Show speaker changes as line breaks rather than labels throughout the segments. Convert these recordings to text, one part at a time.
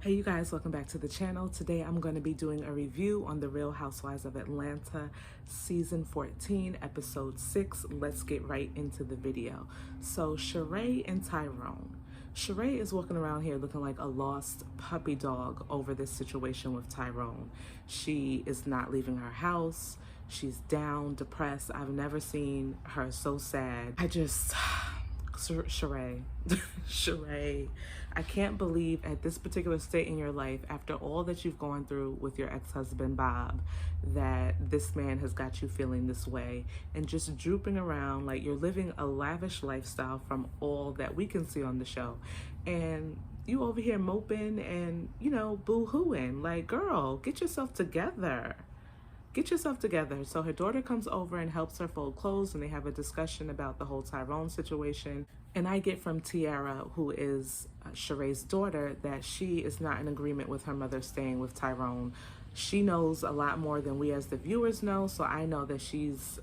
Hey you guys, welcome back to the channel. Today I'm going to be doing a review on The Real Housewives of Atlanta season 14 episode 6. Let's get right into the video. So Sheree and Tyrone. Sheree is walking around here looking like a lost puppy dog over this situation with Tyrone. She is not leaving her house. She's down, depressed. I've never seen her so sad. Sheree, Sheree, I can't believe at this particular state in your life, after all that you've gone through with your ex-husband Bob, that this man has got you feeling this way and just drooping around like you're living a lavish lifestyle from all that we can see on the show. And you over here moping and, boo-hooing. Like, girl, get yourself together. Get yourself together. So her daughter comes over and helps her fold clothes, and they have a discussion about the whole Tyrone situation. And I get from Tiara, who is Sheree's daughter, that she is not in agreement with her mother staying with Tyrone. She knows a lot more than we as the viewers know, so I know that she's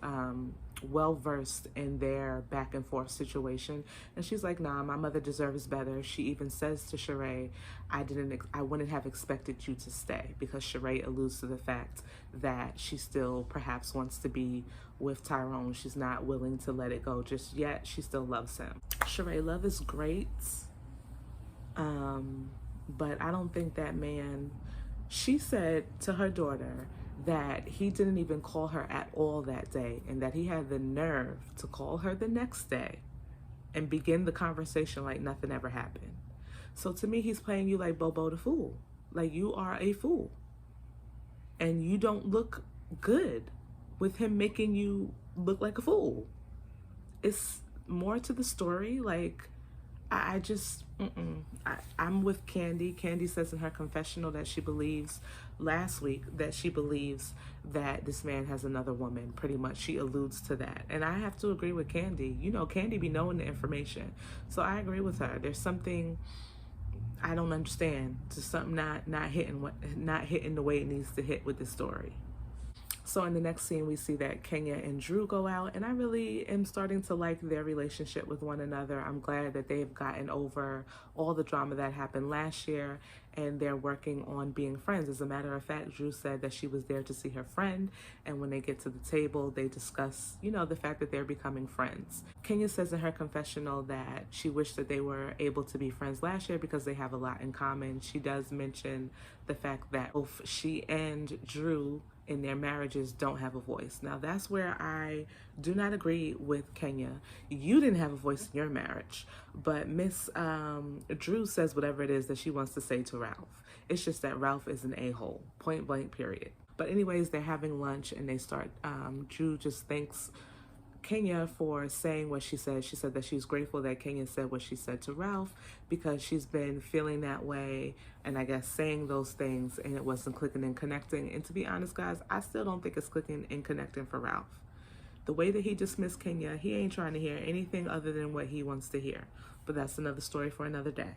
well versed in their back and forth situation. And she's like, nah, my mother deserves better. She even says to Sheree, I wouldn't have expected you to stay, because Sheree alludes to the fact that she still perhaps wants to be with Tyrone. She's not willing to let it go just yet. She still loves him. Sheree, love is great, but I don't think that man, she said to her daughter that he didn't even call her at all that day, and that he had the nerve to call her the next day and begin the conversation like nothing ever happened. So to me, he's playing you like Bobo the fool. Like, you are a fool. And you don't look good with him making you look like a fool. It's more to the story. Like, I'm with Candy. Candy says in her confessional that she believes, last week, that she believes that this man has another woman. Pretty much, she alludes to that. And I have to agree with Candy. You know, Candy be knowing the information. So I agree with her. There's something I don't understand. Just something not hitting the way it needs to hit with this story. So in the next scene, we see that Kenya and Drew go out, and I really am starting to like their relationship with one another. I'm glad that they've gotten over all the drama that happened last year, and they're working on being friends. As a matter of fact, Drew said that she was there to see her friend, and when they get to the table, they discuss, the fact that they're becoming friends. Kenya says in her confessional that she wished that they were able to be friends last year because they have a lot in common. She does mention the fact that both she and Drew in their marriages don't have a voice. Now that's where I do not agree with Kenya. You didn't have a voice in your marriage, but Miss Drew says whatever it is that she wants to say to Ralph. It's just that Ralph is an a-hole, point blank, period. But anyways, they're having lunch and they start, Drew just thanks Kenya for saying what she said. She said that she's grateful that Kenya said what she said to Ralph, because she's been feeling that way and I guess saying those things and it wasn't clicking and connecting. And to be honest, guys, I still don't think it's clicking and connecting for Ralph. The way that he dismissed Kenya, he ain't trying to hear anything other than what he wants to hear. But that's another story for another day.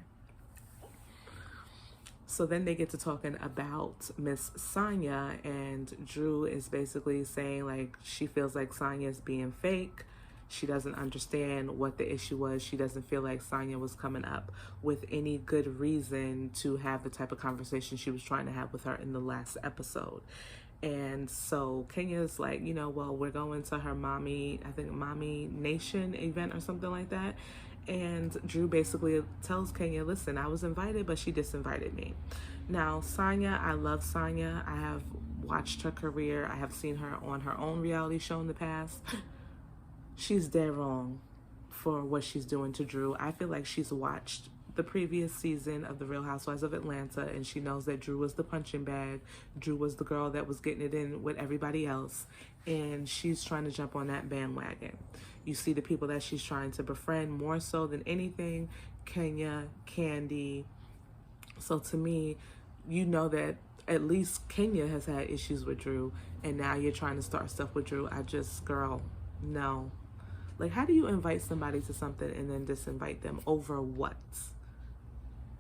So then they get to talking about Miss Sonia, and Drew is basically saying like she feels like Sonia is being fake. She doesn't understand what the issue was. She doesn't feel like Sonia was coming up with any good reason to have the type of conversation she was trying to have with her in the last episode. And so Kenya's like, well, we're going to her Mommy Nation event or something like that. And Drew basically tells Kenya, listen, I was invited, but she disinvited me. Now, Sonia, I love Sonia. I have watched her career. I have seen her on her own reality show in the past. She's dead wrong for what she's doing to Drew. I feel like she's watched the previous season of The Real Housewives of Atlanta, and she knows that Drew was the punching bag. Drew was the girl that was getting it in with everybody else, and she's trying to jump on that bandwagon. You see the people that she's trying to befriend more so than anything, Kenya, Candy. So to me, you know that at least Kenya has had issues with Drew, and now you're trying to start stuff with Drew. Girl, no. Like, how do you invite somebody to something and then disinvite them over what?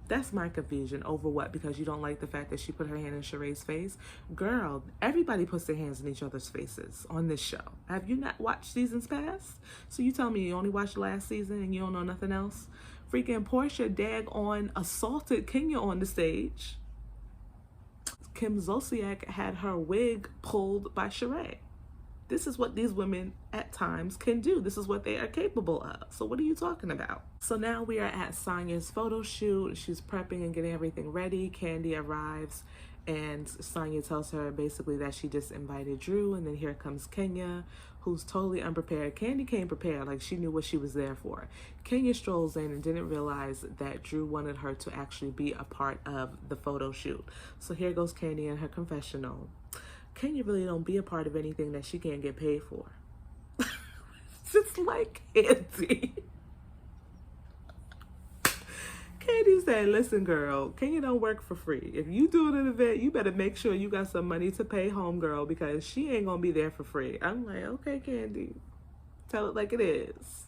That's my confusion. Over what? Because you don't like the fact that she put her hand in Sheree's face? Girl, everybody puts their hands in each other's faces on this show. Have you not watched seasons past? So you tell me you only watched last season and you don't know nothing else? Freaking Portia daggone assaulted Kenya on the stage. Kim Zolciak had her wig pulled by Sheree. This is what these women at times can do. This is what they are capable of. So what are you talking about? So now we are at Sonya's photo shoot. She's prepping and getting everything ready. Kandi arrives and Sonya tells her basically that she just invited Drew, and then here comes Kenya, who's totally unprepared. Kandi came prepared, like she knew what she was there for. Kenya strolls in and didn't realize that Drew wanted her to actually be a part of the photo shoot. So here goes Kandi in her confessional. Kenya really don't be a part of anything that she can't get paid for. Just like Kandi. Kandi said, listen, girl, Kenya don't work for free. If you doing an event, you better make sure you got some money to pay homegirl because she ain't gonna be there for free. I'm like, okay, Kandi, tell it like it is.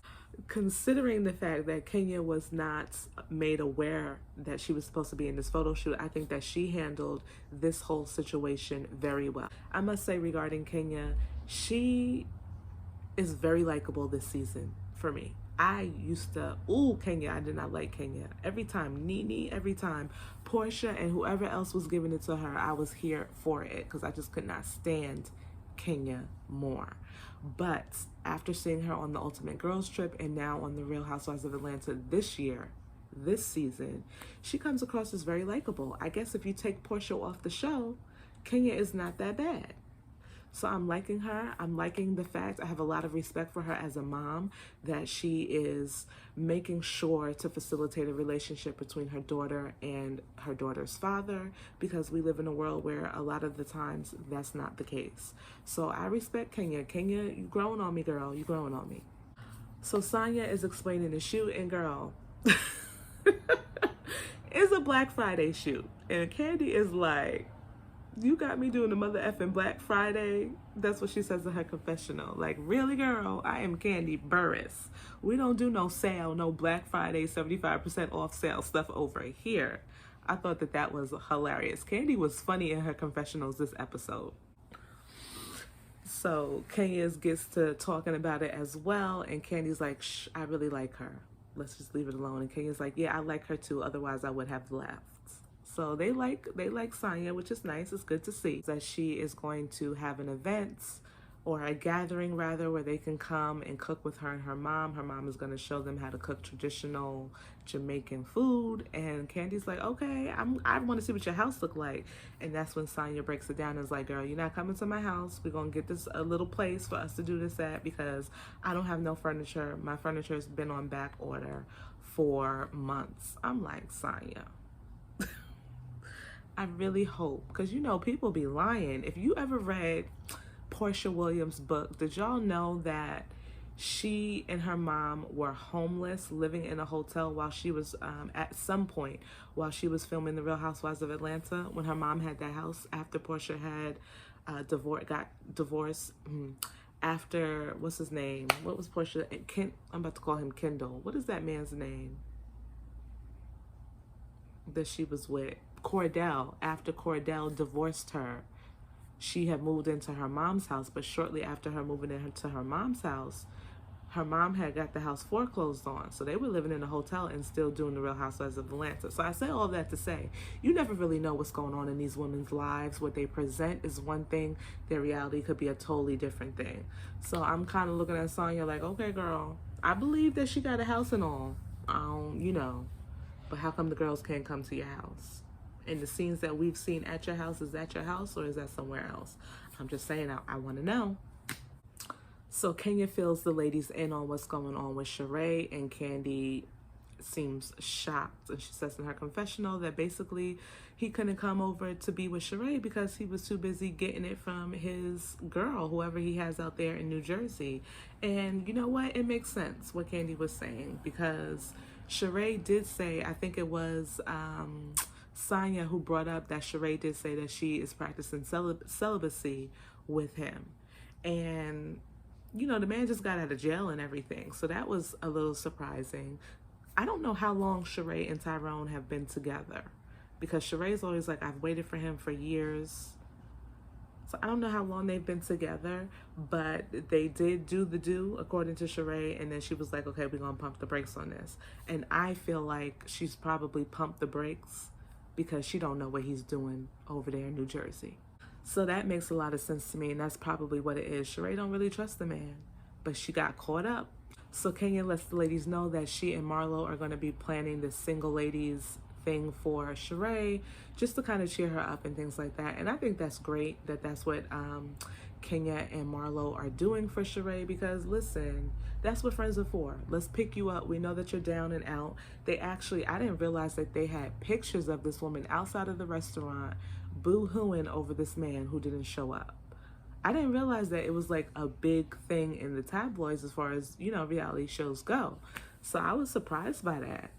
Considering the fact that Kenya was not made aware that she was supposed to be in this photo shoot, I think that she handled this whole situation very well. I must say regarding Kenya, she is very likable this season for me. I used to, Kenya, I did not like Kenya. Every time Nene, every time Portia and whoever else was giving it to her, I was here for it because I just could not stand Kenya more. But after seeing her on the Ultimate Girls Trip and now on the Real Housewives of Atlanta this season, she comes across as very likable. I guess if you take Portia off the show, Kenya is not that bad. So I'm liking her. I'm liking the fact, I have a lot of respect for her as a mom, that she is making sure to facilitate a relationship between her daughter and her daughter's father, because we live in a world where a lot of the times that's not the case. So I respect Kenya. Kenya, you growing on me, girl. You growing on me. So Sonya is explaining the shoot, and girl, it's a Black Friday shoot. And Kandi is like, you got me doing the mother effing Black Friday. That's what she says in her confessional. Like, really, girl? I am Kandi Burruss. We don't do no sale, no Black Friday 75% off sale stuff over here. I thought that was hilarious. Kandi was funny in her confessionals this episode. So Kenya gets to talking about it as well, and Candy's like, shh, I really like her. Let's just leave it alone. And Kenya's like, yeah, I like her too. Otherwise, I would have left. So they like Sonya, which is nice. It's good to see that she is going to have an event, or a gathering rather, where they can come and cook with her and her mom. Her mom is going to show them how to cook traditional Jamaican food. And Candy's like, okay, I want to see what your house look like. And that's when Sonya breaks it down and is like, girl, you're not coming to my house. We're going to get this a little place for us to do this at, because I don't have no furniture. My furniture has been on back order for months. I'm like, Sonya, I really hope, because you know people be lying. If you ever read Portia Williams' book, did y'all know that she and her mom were homeless, living in a hotel while she was at some point while she was filming The Real Housewives of Atlanta, when her mom had that house after Portia had got divorced. After, what's his name? What was Portia? I'm about to call him Kendall. What is that man's name that she was with? Cordell. After Cordell divorced her, she had moved into her mom's house, but shortly after her moving into her mom's house, her mom had got the house foreclosed on. So they were living in a hotel and still doing The Real Housewives of Atlanta. So I say all that to say, you never really know what's going on in these women's lives. What they present is one thing, their reality could be a totally different thing. So I'm kind of looking at Sonya like, okay, girl, I believe that she got a house and all, you know, but how come the girls can't come to your house? And the scenes that we've seen at your house, is that your house or is that somewhere else? I'm just saying, I want to know. So Kenya fills the ladies in on what's going on with Sheree, and Kandi seems shocked. And she says in her confessional that basically he couldn't come over to be with Sheree because he was too busy getting it from his girl, whoever he has out there in New Jersey. And you know what? It makes sense what Kandi was saying, because Sheree did say, I think it was Sonya who brought up that Sheree did say that she is practicing celibacy with him. And, you know, the man just got out of jail and everything. So that was a little surprising. I don't know how long Sheree and Tyrone have been together, because Sheree's always like, I've waited for him for years. So I don't know how long they've been together, but they did do the do according to Sheree, and then she was like, okay, we're gonna pump the brakes on this. And I feel like she's probably pumped the brakes because she don't know what he's doing over there in New Jersey. So that makes a lot of sense to me, and that's probably what it is. Sheree don't really trust the man, but she got caught up. So Kenya lets the ladies know that she and Marlo are going to be planning this single ladies thing for Sheree, just to kind of cheer her up and things like that. And I think that's great that that's what Kenya and Marlo are doing for Sheree, because listen, that's what friends are for. Let's pick you up. We know that you're down and out. They actually, I didn't realize that they had pictures of this woman outside of the restaurant boo-hooing over this man who didn't show up. I didn't realize that it was like a big thing in the tabloids as far as, you know, reality shows go. So I was surprised by that.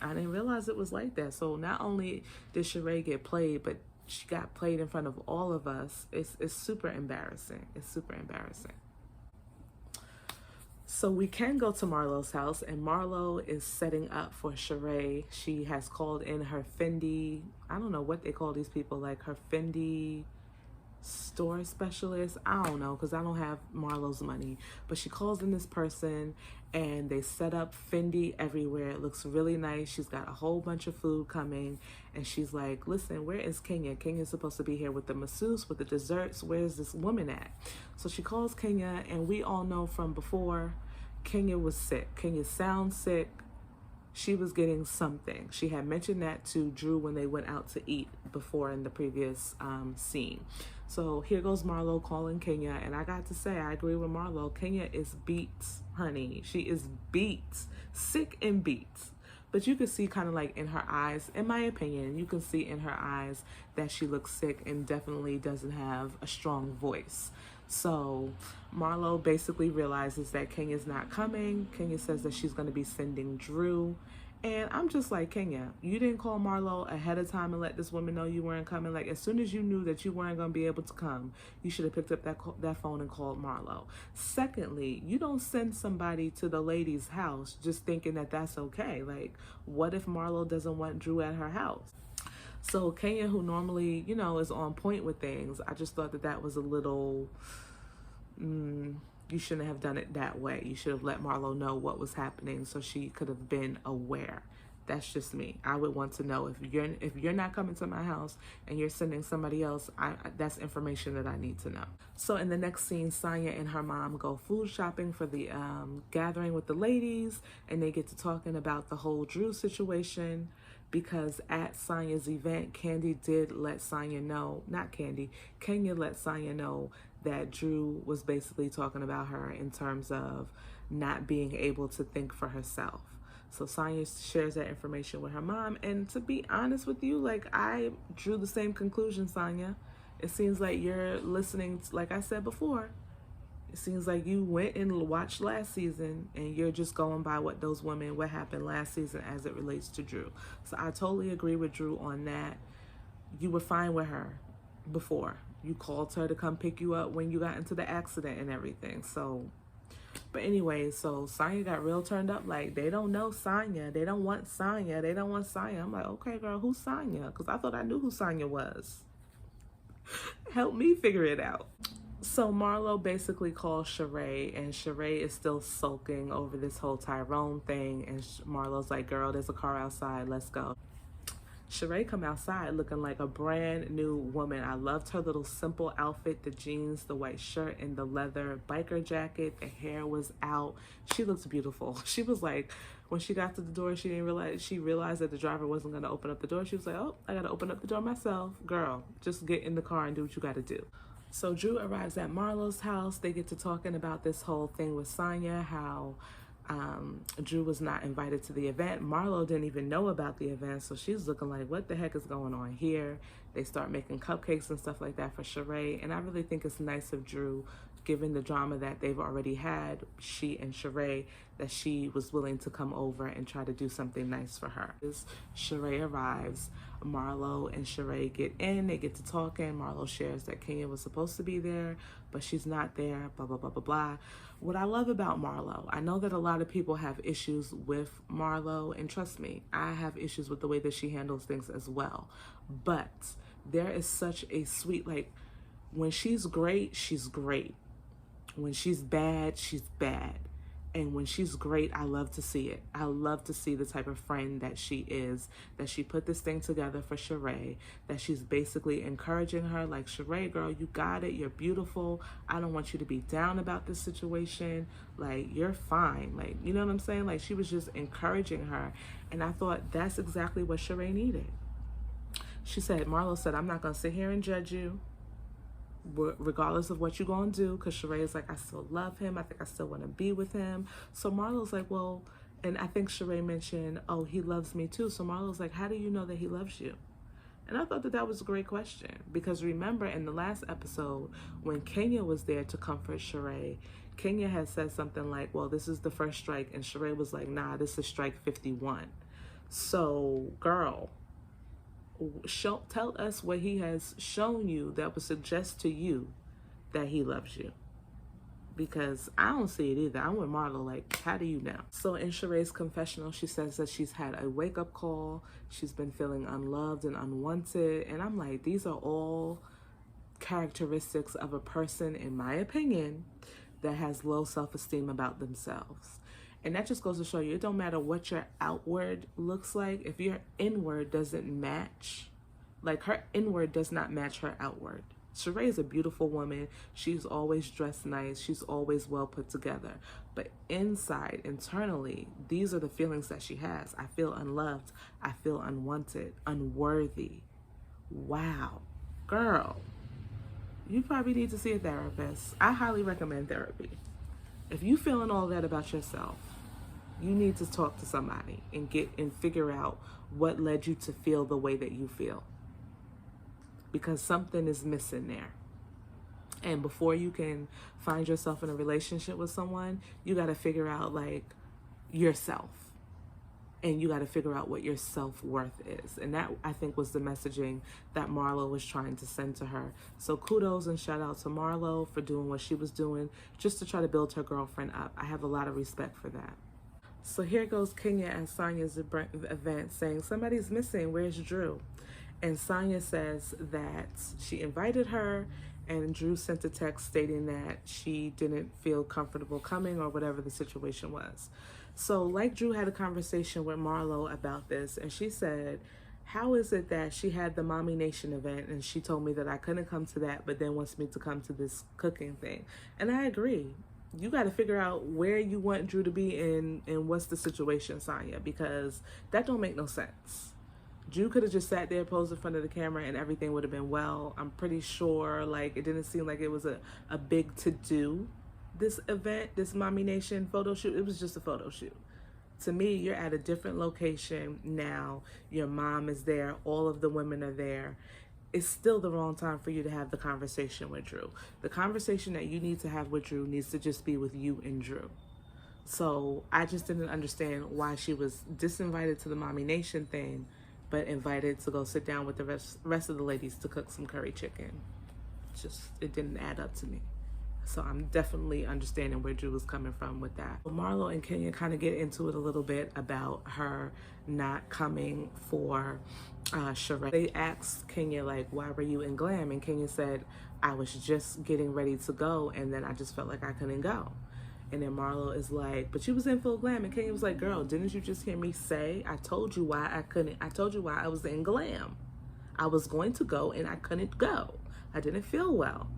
I didn't realize it was like that. So not only did Sheree get played, but she got played in front of all of us. It's super embarrassing. It's super embarrassing. So we can go to Marlo's house, and Marlo is setting up for Sheree. She has called in her Fendi, I don't know what they call these people, like her Fendi store specialist. I don't know, because I don't have Marlo's money. But she calls in this person, and they set up Fendi everywhere. It looks really nice. She's got a whole bunch of food coming, and she's like, listen, where is Kenya? Kenya's supposed to be here with the masseuse, with the desserts. Where's this woman at? So she calls Kenya, and we all know from before, Kenya was sick. Kenya sounds sick. She was getting something. She had mentioned that to Drew when they went out to eat before in the previous scene. So here goes Marlo calling Kenya, and I got to say, I agree with Marlo. Kenya is beat, honey. She is beat, sick and beat. But you can see kind of like in her eyes, in my opinion, you can see in her eyes that she looks sick and definitely doesn't have a strong voice. So Marlo basically realizes that Kenya's not coming. Kenya says that she's going to be sending Drew. And I'm just like, Kenya, you didn't call Marlo ahead of time and let this woman know you weren't coming. Like, as soon as you knew that you weren't going to be able to come, you should have picked up that phone and called Marlo. Secondly, you don't send somebody to the lady's house just thinking that that's okay. Like, what if Marlo doesn't want Drew at her house? So Kenya, who normally, you know, is on point with things, I just thought that that was a little, you shouldn't have done it that way. You should have let Marlo know what was happening so she could have been aware. That's just me. I would want to know if you're not coming to my house and you're sending somebody else, that's information that I need to know. So in the next scene, Sonya and her mom go food shopping for the gathering with the ladies, and they get to talking about the whole Drew situation, because at Sonya's event, Candy did let Sonya know, not Candy, Kenya let Sonya know that Drew was basically talking about her in terms of not being able to think for herself. So Sonya shares that information with her mom, and to be honest with you, like, I drew the same conclusion, Sonya. It seems like you're listening, like I said before, it seems like you went and watched last season and you're just going by what happened last season as it relates to Drew. So I totally agree with Drew on that. You were fine with her before. You called her to come pick you up when you got into the accident and everything. So, but anyway, so Sonya got real turned up. Like, they don't know Sonya. They don't want Sonya. They don't want Sonya. I'm like, okay, girl, who's Sonya? Because I thought I knew who Sonya was. Help me figure it out. So Marlo basically calls Sheree, and Sheree is still sulking over this whole Tyrone thing. And Marlo's like, girl, there's a car outside. Let's go. Sheree come outside looking like a brand new woman. I loved her little simple outfit, the jeans, the white shirt, and the leather biker jacket. The hair was out. She looks beautiful. She was like, when she got to the door, she realized that the driver wasn't going to open up the door. She was like, oh, I got to open up the door myself. Girl, just get in the car and do what you got to do. So Drew arrives at Marlo's house. They get to talking about this whole thing with Sonya, how Drew was not invited to the event. Marlo didn't even know about the event, so she's looking like, what the heck is going on here? They start making cupcakes and stuff like that for Sheree, and I really think it's nice of Drew, given the drama that they've already had, she and Sheree, that she was willing to come over and try to do something nice for her. Sheree arrives. Marlo and Sheree get in. They get to talking. Marlo shares that Kenya was supposed to be there, but she's not there, blah, blah, blah, blah, blah. What I love about Marlo, I know that a lot of people have issues with Marlo, and trust me, I have issues with the way that she handles things as well. But there is such a sweet, like, When she's great, she's great. When she's bad, she's bad. And when she's great, I love to see it. I love to see the type of friend that she is, that she put this thing together for Sheree, that she's basically encouraging her, like, Sheree, girl, you got it. You're beautiful. I don't want you to be down about this situation. Like, you're fine. Like, you know what I'm saying? Like, she was just encouraging her. And I thought that's exactly what Sheree needed. She said, Marlo said, I'm not going to sit here and judge you, regardless of what you're going to do, because Sheree is like, I still love him. I think I still want to be with him. So Marlo's like, well, and I think Sheree mentioned, oh, he loves me too. So Marlo's like, how do you know that he loves you? And I thought that that was a great question, because remember in the last episode when Kenya was there to comfort Sheree, Kenya had said something like, well, this is the first strike. And Sheree was like, nah, this is strike 51. So girl, tell us what he has shown you that would suggest to you that he loves you, because I don't see it either. I'm with Marlo, like, how do you know? So in Sheree's confessional, she says that she's had a wake-up call. She's been feeling unloved and unwanted. And I'm like, these are all characteristics of a person, in my opinion, that has low self-esteem about themselves. And that just goes to show you, it don't matter what your outward looks like. If your inward doesn't match, like her inward does not match her outward. Sheree is a beautiful woman. She's always dressed nice. She's always well put together. But inside, internally, these are the feelings that she has. I feel unloved. I feel unwanted, unworthy. Wow. Girl, you probably need to see a therapist. I highly recommend therapy. If you feeling all that about yourself, you need to talk to somebody and figure out what led you to feel the way that you feel, because something is missing there. And before you can find yourself in a relationship with someone, you got to figure out like yourself, and you got to figure out what your self-worth is. And that, I think, was the messaging that Marlo was trying to send to her. So kudos and shout out to Marlo for doing what she was doing just to try to build her girlfriend up. I have a lot of respect for that. So here goes Kenya at Sonya's event saying, somebody's missing, where's Drew? And Sonya says that she invited her, and Drew sent a text stating that she didn't feel comfortable coming or whatever the situation was. So like Drew had a conversation with Marlo about this, and she said, how is it that she had the Mommy Nation event and she told me that I couldn't come to that, but then wants me to come to this cooking thing? And I agree. You got to figure out where you want Drew to be and what's the situation, Sonya, because that don't make no sense. Drew could have just sat there, posed in front of the camera, and everything would have been well. I'm pretty sure, like, it didn't seem like it was a big to-do, this event, this Mommy Nation photo shoot. It was just a photo shoot. To me, you're at a different location now. Your mom is there. All of the women are there. It's still the wrong time for you to have the conversation with Drew. The conversation that you need to have with Drew needs to just be with you and Drew. So I just didn't understand why she was disinvited to the Mommy Nation thing, but invited to go sit down with the rest of the ladies to cook some curry chicken. It didn't add up to me. So I'm definitely understanding where Drew was coming from with that. Marlo and Kenya kind of get into it a little bit about her not coming for Sheree. They asked Kenya, like, why were you in glam? And Kenya said, I was just getting ready to go, and then I just felt like I couldn't go. And then Marlo is like, but you was in full glam. And Kenya was like, girl, didn't you just hear me say, I told you why I couldn't. I told you why I was in glam. I was going to go and I couldn't go. I didn't feel well.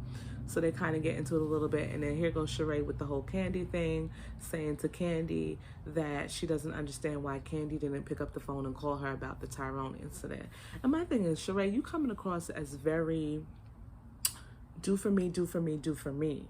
So they kind of get into it a little bit. And then here goes Sheree with the whole Candy thing, saying to Candy that she doesn't understand why Candy didn't pick up the phone and call her about the Tyrone incident. And my thing is, Sheree, you coming across as very do for me, do for me, do for me.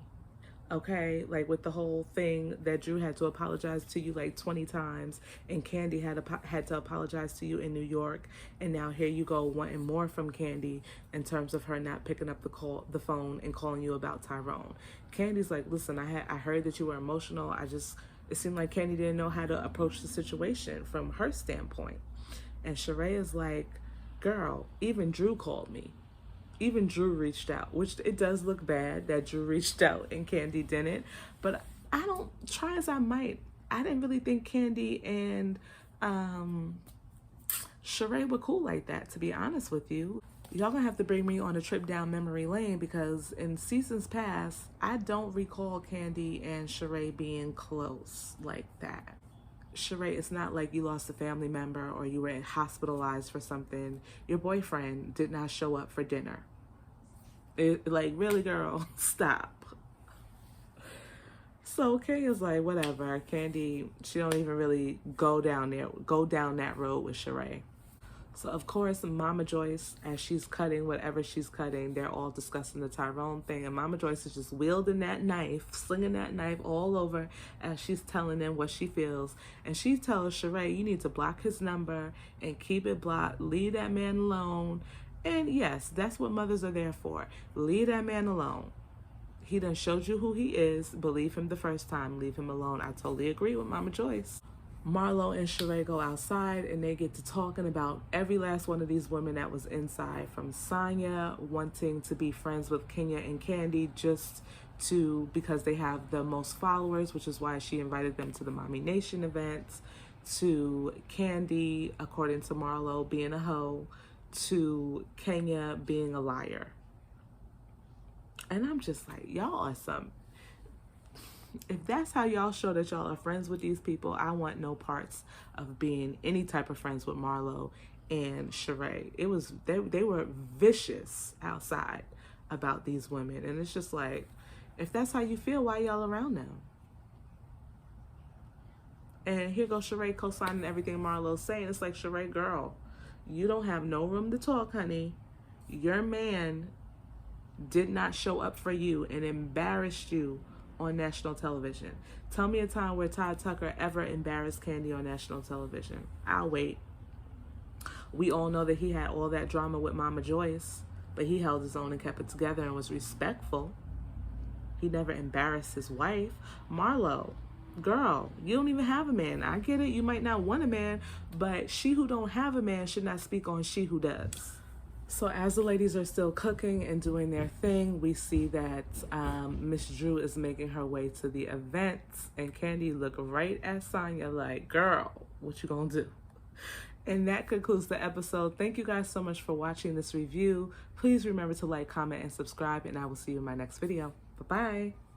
Okay, like with the whole thing that Drew had to apologize to you like 20 times, and Candy had to apologize to you in New York, and now here you go wanting more from Candy in terms of her not picking up the phone and calling you about Tyrone. Candy's like, listen, I heard that you were emotional. It seemed like Candy didn't know how to approach the situation from her standpoint. And Sheree is like, girl, even Drew called me. Even Drew reached out, which it does look bad that Drew reached out and Candy didn't. But I don't, try as I might, I didn't really think Candy and Sheree were cool like that, to be honest with you. Y'all gonna have to bring me on a trip down memory lane, because in seasons past, I don't recall Kandi and Sheree being close like that. Sheree, it's not like you lost a family member or you were hospitalized for something. Your boyfriend did not show up for dinner. Like, really, girl, stop. So Kay is like, whatever. Kandi, she don't even really go down that road with Sheree. So, of course, Mama Joyce, as she's cutting whatever she's cutting, they're all discussing the Tyrone thing. And Mama Joyce is just wielding that knife, slinging that knife all over as she's telling them what she feels. And she tells Sheree, you need to block his number and keep it blocked. Leave that man alone. And yes, that's what mothers are there for. Leave that man alone. He done showed you who he is. Believe him the first time. Leave him alone. I totally agree with Mama Joyce. Marlo and Sheree go outside and they get to talking about every last one of these women that was inside, from Sonya wanting to be friends with Kenya and Kandi just because they have the most followers, which is why she invited them to the Mommy Nation events, to Kandi, according to Marlo, being a hoe, to Kenya being a liar. And I'm just like, y'all are some... If that's how y'all show that y'all are friends with these people, I want no parts of being any type of friends with Marlo and Sheree. They were vicious outside about these women. And it's just like, if that's how you feel, why y'all around them? And here goes Sheree co-signing everything Marlo's saying. It's like, Sheree, girl, you don't have no room to talk, honey. Your man did not show up for you and embarrassed you on national television. Tell me a time where Todd Tucker ever embarrassed Kandi on national television. I'll wait. We all know that he had all that drama with Mama Joyce, but he held his own and kept it together and was respectful. He never embarrassed his wife. Marlo, girl, you don't even have a man. I get it, you might not want a man, but she who don't have a man should not speak on she who does. So as the ladies are still cooking and doing their thing, we see that Miss Drew is making her way to the event, and Kandi look right at Sonya like, girl, what you gonna do? And that concludes the episode. Thank you guys so much for watching this review. Please remember to like, comment, and subscribe, and I will see you in my next video. Bye-bye.